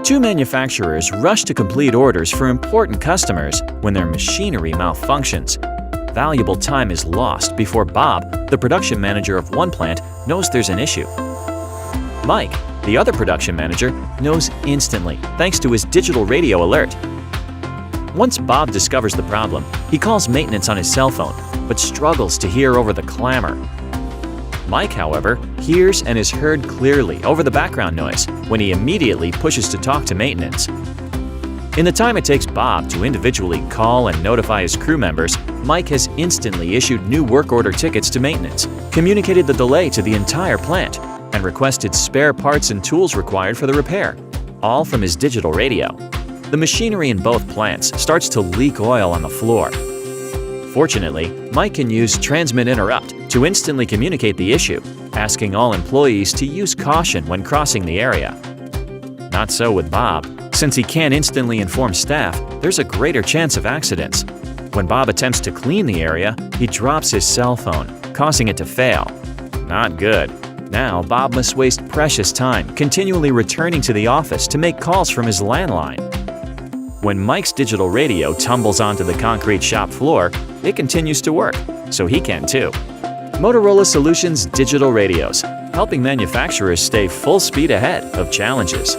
Two manufacturers rush to complete orders for important customers when their machinery malfunctions. Valuable time is lost before Bob, the production manager of one plant, knows there's an issue. Mike, the other production manager, knows instantly thanks to his digital radio alert. Once Bob discovers the problem, he calls maintenance on his cell phone, but struggles to hear over the clamor. Mike, however, hears and is heard clearly over the background noise when he immediately pushes to talk to maintenance. In the time it takes Bob to individually call and notify his crew members, Mike has instantly issued new work order tickets to maintenance, communicated the delay to the entire plant, and requested spare parts and tools required for the repair, all from his digital radio. The machinery in both plants starts to leak oil on the floor. Fortunately, Mike can use Transmit Interrupt to instantly communicate the issue, asking all employees to use caution when crossing the area. Not so with Bob. Since he can't instantly inform staff, there's a greater chance of accidents. When Bob attempts to clean the area, he drops his cell phone, causing it to fail. Not good. Now, Bob must waste precious time continually returning to the office to make calls from his landline. When Mike's digital radio tumbles onto the concrete shop floor, it continues to work, so he can too. Motorola Solutions Digital Radios, helping manufacturers stay full speed ahead of challenges.